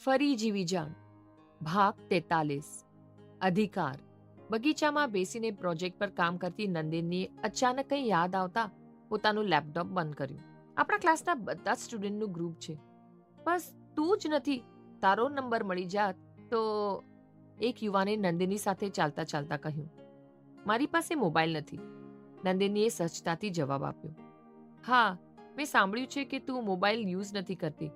ફરી જીવી જાણ. ભાગ 43. અધિકાર. બગીચામાં બેસીને પ્રોજેક્ટ પર કામ કરતી નંદિનીએ અચાનક કંઈ યાદ આવતા પોતાનું લેપટોપ બંધ કર્યું. આપણા ક્લાસના બધા જ સ્ટુડન્ટનું ગ્રુપ છે, બસ તું જ નથી. તારો નંબર મળી જાત તો, એક યુવાને નંદિની સાથે ચાલતા ચાલતા કહ્યું. મારી પાસે મોબાઈલ નથી, નંદિનીએ સહજતાથી જવાબ આપ્યો. હા, મેં સાંભળ્યું છે કે તું મોબાઈલ યુઝ નથી કરતી,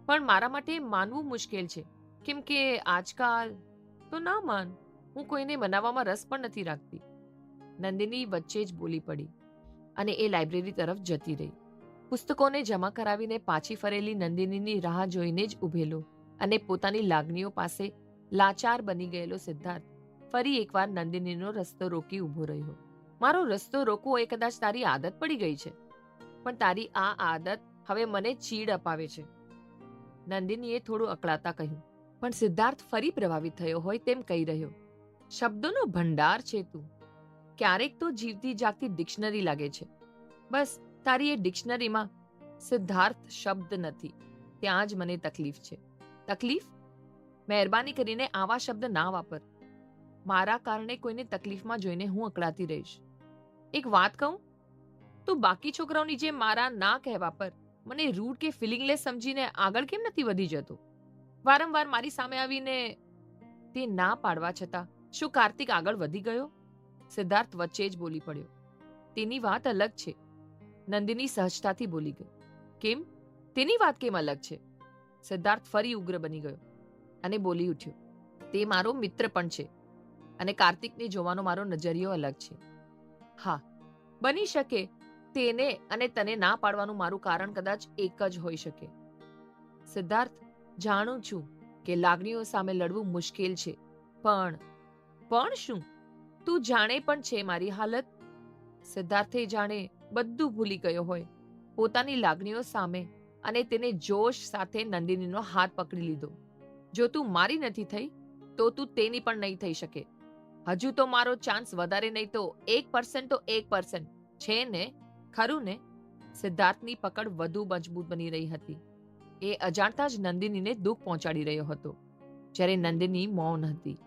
પણ મારા માટે માનવું મુશ્કેલ છે, કેમ કે આજકાલ. તો ના માન, હું કોઈને મનાવવામાં રસ પણ નથી રાખતી. નંદિની વચ્ચે જ બોલી પડી અને એ લાઇબ્રેરી તરફ જતી રહી. પુસ્તકોને જમા કરાવીને પાછી ફરેલી નંદિનીની રાહ જોઈને જ ઊભેલો અને પોતાની લાગણીઓ પાસે લાચાર બની ગયેલો સિદ્ધાર્થ ફરી એકવાર નંદિનીનો રસ્તો રોકી ઊભો રહ્યો. મારો રસ્તો રોકવો એ કદાચ તારી આદત પડી ગઈ છે, પણ તારી આ આદત હવે મને ચીડ અપાવે છે, નંદિનીએ થોડું અકળાતા કહ્યું. પણ સિદ્ધાર્થ ફરી પ્રભાવિત થયો હોય તેમ કહી રહ્યો. શબ્દોનો ભંડાર છે તું. ક્યારેક તો જીવતી જાગતી ડિક્શનરી લાગે છે. બસ તારી એ ડિક્શનરીમાં સિદ્ધાર્થ શબ્દ નથી. ત્યાં જ મને તકલીફ છે. તકલીફ? મહેરબાની કરીને આવા શબ્દ ના વાપર. મારા કારણે કોઈને તકલીફમાં જોઈને હું અકળાતી રહીશ. એક વાત કહું, તું બાકી છોકરાઓની જેમ મારા ના કહેવા પર મને રૂડ કે ફિલિંગલેસ સમજીને આગળ કેમ નથી વધી જતો? વારંવાર મારી સામે આવીને તે ના પાડવા છતાં શું કાર્તિક આગળ વધી ગયો? સિદ્ધાર્થ વચ્ચે જ બોલી પડ્યો. તેની વાત અલગ છે, નંદિની સહજતાથી બોલી ગઈ. કેમ? તેની વાત કેમ અલગ છે? સિદ્ધાર્થ ફરી ઉગ્ર બની ગયો અને બોલી ઉઠ્યો. તે મારો મિત્ર પણ છે અને કાર્તિકને જોવાનો મારો નજરિયો અલગ છે. હા, બની શકે તેને અને તને ના પાડવાનું મારું કારણ કદાચ એક જ હોઈ શકે. સિદ્ધાર્થ, જાણું છું કે લાગણીઓ સામે લડવું મુશ્કેલ છે, પણ શું? તું જાણે પણ છે મારી હાલત? સિદ્ધાર્થે જાણે બધું ભૂલી ગયો હોય પોતાની લાગણીઓ સામે અને તેને જોશ સાથે નંદિનીનો હાથ પકડી લીધો. જો તું મારી નથી થઈ તો તું તેની પણ નહીં થઈ શકે. હજુ તો મારો ચાન્સ વધારે નહીં તો 1% તો 1% છે ને, ખરું ને? સિદ્ધાર્થની પકડ વધુ મજબૂત બની રહી હતી. એ અજાણતા જ નંદિનીને દુઃખ પહોંચાડી રહ્યો હતો, જ્યારે નંદિની મૌન હતી.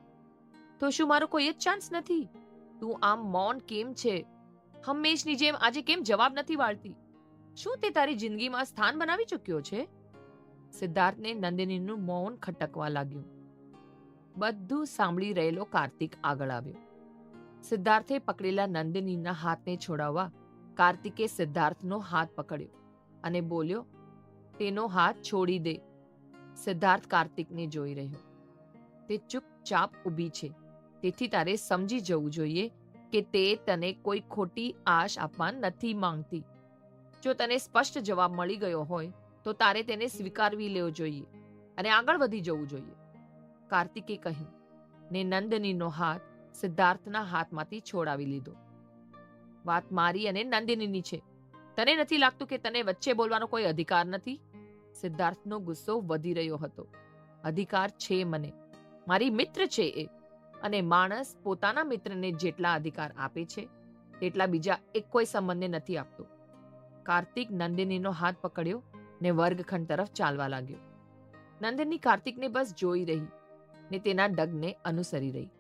તો શું મારો કોઈ જ ચાન્સ નથી? તું આમ મૌન કેમ છે? હંમેશની જેમ આજે કેમ જવાબ નથી વાળતી? શું તે તારી જિંદગીમાં સ્થાન બનાવી ચૂક્યો છે? સિદ્ધાર્થને નંદિનીનું મૌન ખટકવા લાગ્યું. બધું સાંભળી રહેલો કાર્તિક આગળ આવ્યો. સિદ્ધાર્થે પકડેલા નંદિનીના હાથને છોડાવવા કાર્તિકે સિદ્ધાર્થનો હાથ પકડ્યો અને બોલ્યો, તેનો હાથ છોડી દે. સિદ્ધાર્થ કાર્તિકને જોઈ રહ્યો. તે ચૂપચાપ ઊભી છે, તેથી તારે સમજી જવું જોઈએ કે તે તને કોઈ ખોટી આશ આપવા નથી માંગતી. જો તને સ્પષ્ટ જવાબ મળી ગયો હોય તો તારે તેને સ્વીકારવી લેવો જોઈએ અને આગળ વધી જવું જોઈએ, કાર્તિકે કહ્યું ને નંદિનીનો હાથ સિદ્ધાર્થના હાથમાંથી છોડાવી લીધો. વાત મારી અને નંદિનીની છે. તને નથી લાગતું કે તને વચ્ચે બોલવાનો કોઈ અધિકાર નથી? સિદ્ધાર્થનો ગુસ્સો વધી રહ્યો હતો. અધિકાર છે મને, મારી મિત્ર છે એ, અને માણસ પોતાના મિત્રને જેટલા અધિકાર આપે છે તેટલા બીજા એક કોઈ સંબંધને નથી આપતો. કાર્તિક નંદિનીનો હાથ પકડ્યો ને વર્ગખંડ તરફ ચાલવા લાગ્યો. નંદિની કાર્તિકને બસ જોઈ રહી ને તેના ડગને અનુસરી રહી.